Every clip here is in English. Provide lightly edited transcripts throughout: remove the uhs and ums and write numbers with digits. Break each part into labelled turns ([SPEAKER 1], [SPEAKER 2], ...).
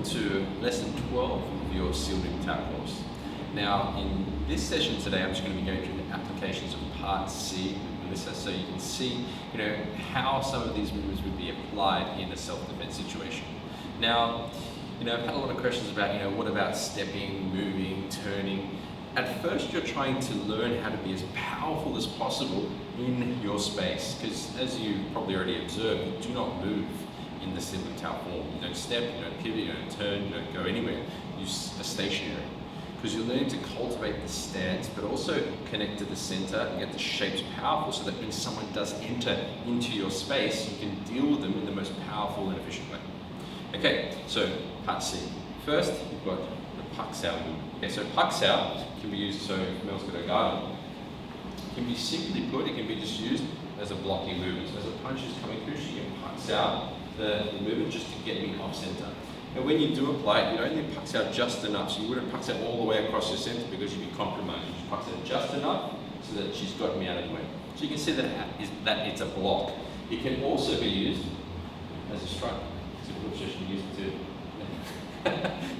[SPEAKER 1] welcome to lesson 12 of your Shielding Tap course. Now, in this session today, I'm just going to be going through the applications of part C with Melissa, so you can see, how some of these movements would be applied in a self-defense situation. Now, I've had a lot of questions about, what about stepping, moving, turning. At first, you're trying to learn how to be as powerful as possible in your space, because as you probably already observed, you do not move in the Shielding Tap form. You don't step, you don't pivot, you don't turn, you don't go anywhere. You are stationary. Because you're learning to cultivate the stance, but also connect to the center and get the shapes powerful so that when someone does enter into your space, you can deal with them in the most powerful and efficient way. Okay, so part C. First, you've got the Pak Sao movement. Okay, so Pak Sao can be used, so if Mel's got a guard on, it can be simply put, it can be just used as a blocking movement. So as a punch is coming through, she can Pak Sao the movement just to get me off center. And when you do apply it, you only Pak out just enough, so you wouldn't Pak out all the way across your center because you'd be compromised. You Pak out just enough so that she's got me out of the way. So you can see that it's a block. It can also be used as a strike. So we'll just use it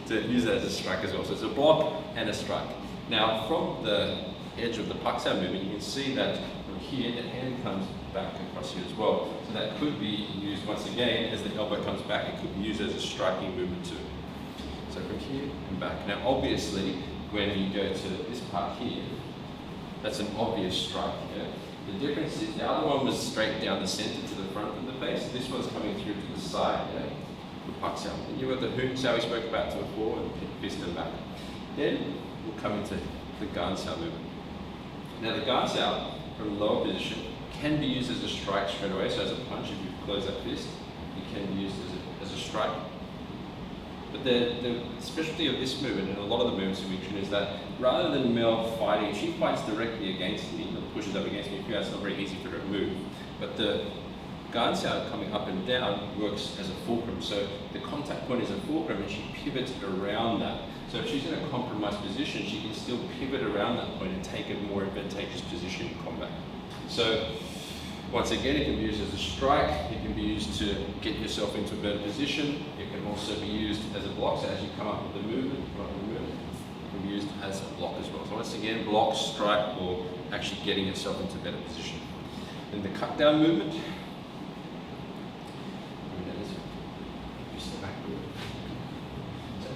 [SPEAKER 1] to use it as a strike as well. So it's a block and a strike. Now from the edge of the Pak out movement, you can see that from here the hand comes back across here as well. So that could be used once again as the elbow comes back. It could be used as a striking movement too. So from here and back. Now obviously when you go to this part here, that's an obvious strike. Yeah? The difference is the other one was straight down the center to the front of the face. This one's coming through to the side. Yeah? The Pak Sao. And you've got the Hun Sao we spoke about before and fist and back. Then we'll come into the Gan Sao movement. Now the Gan Sao from the lower position can be used as a strike straight away. So as a punch, if you close that fist, it can be used as a strike. But the specialty of this movement and a lot of the movements in Chun is that rather than Mel fighting, she fights directly against me, or pushes up against me. It's not very easy for her to move. But the Gan Sao coming up and down works as a fulcrum. So the contact point is a fulcrum and she pivots around that. So if she's in a compromised position, she can still pivot around that point and take a more advantageous position in combat. So once again, it can be used as a strike, it can be used to get yourself into a better position, it can also be used as a block, so as you come up with the movement, it can be used as a block as well. So once again, block, strike, or actually getting yourself into a better position. Then the cut down movement,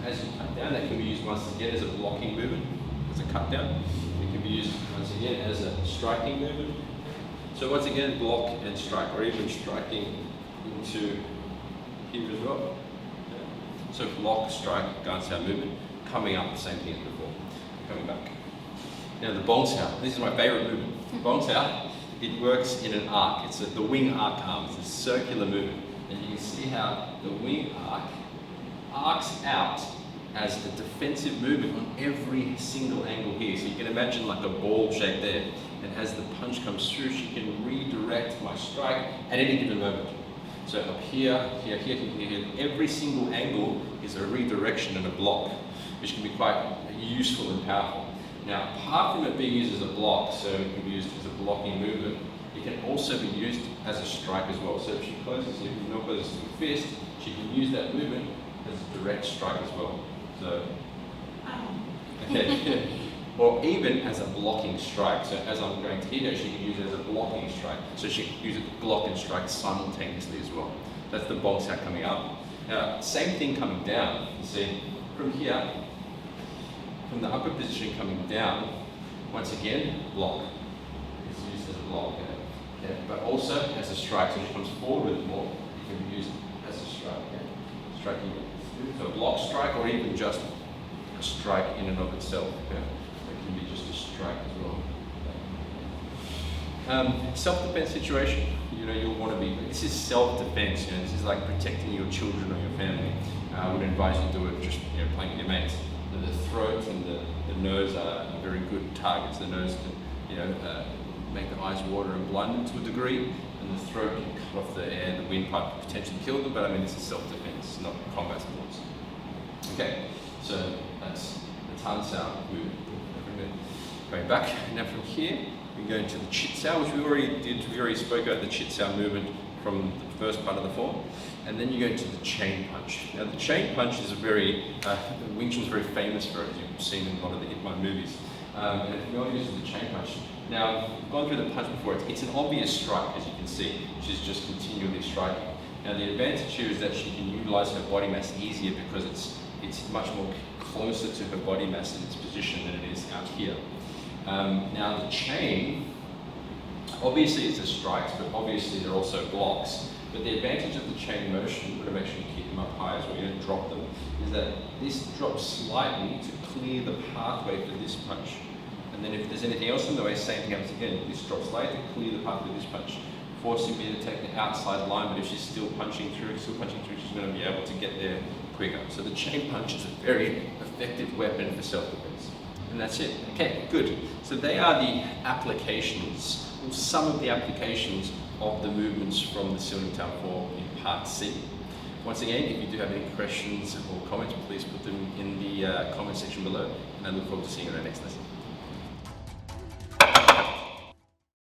[SPEAKER 1] as you cut down, that can be used once again as a blocking movement, as a cut down. It can be used once again as a striking movement. So once again, block and strike, or even striking into here as well. Yeah. So block, strike, Gan Sao movement, coming up the same thing as before, coming back. Now the Bong Sao, this is my favorite movement. Bong Sao, it works in an arc. It's the wing arc arm. It's a circular movement. And you can see how the wing arc arcs out as a defensive movement on every single angle here. So you can imagine like a ball shape there. And as the punch comes through, she can redirect my strike at any given moment. So up here, here, here, here, every single angle is a redirection and a block, which can be quite useful and powerful. Now, apart from it being used as a block, so it can be used as a blocking movement, it can also be used as a strike as well. So if she closes it, if Mel closes to a fist, she can use that movement as a direct strike as well. So, okay. Or even as a blocking strike. So as I'm going to here, she can use it as a blocking strike. So she can use it to block and strike simultaneously as well. That's the Bong Sao coming up. Now, same thing coming down. You see, from here, from the upper position coming down, once again, block. It's used as a block. Okay. But also as a strike. So she comes forward with more, it can be used as a strike. Okay. Striking it. So block, strike, or even just a strike in and of itself. Okay. Can be just a strike as well. Self-defense situation, you'll want to be, this is self-defense, this is like protecting your children or your family. I would advise you to do it just playing with your mates. The throat and the nose are very good targets. The nose can make the eyes water and blind them to a degree, and the throat can cut off the air, the windpipe can potentially kill them, but this is self-defense, not combat sports. Okay, so that's the Tan Sao movement. Going back, now from here, we go into the Chit Sao, which we already did. We already spoke about the Chit Sao movement from first part of the form, and then you go into the chain punch. Now the chain punch is a very, Wing Chun is very famous for it, as you've seen in a lot of the Ip Man movies. And if you want to use the chain punch, now I've gone through the punch before, it's an obvious strike, as you can see. She's just continually striking. Now the advantage here is that she can utilize her body mass easier because it's much more closer to her body mass in its position than it is out here. Now the chain, obviously it's a strikes, but obviously they're also blocks. But the advantage of the chain motion, we're going to make sure you keep them up high as well, you don't drop them, is that this drops slightly to clear the pathway for this punch. And then if there's anything else in the way, same thing happens again. This drops slightly to clear the pathway for this punch, forcing me to take the outside line, but if she's still punching through, she's going to be able to get there quicker. So the chain punch is a very effective weapon for self-defense. And that's it. Okay, good. So they are the applications, or some of the applications of the movements from the Ceiling Town form in Part C. Once again, if you do have any questions or comments, please put them in the comment section below, and I look forward to seeing you in our next lesson.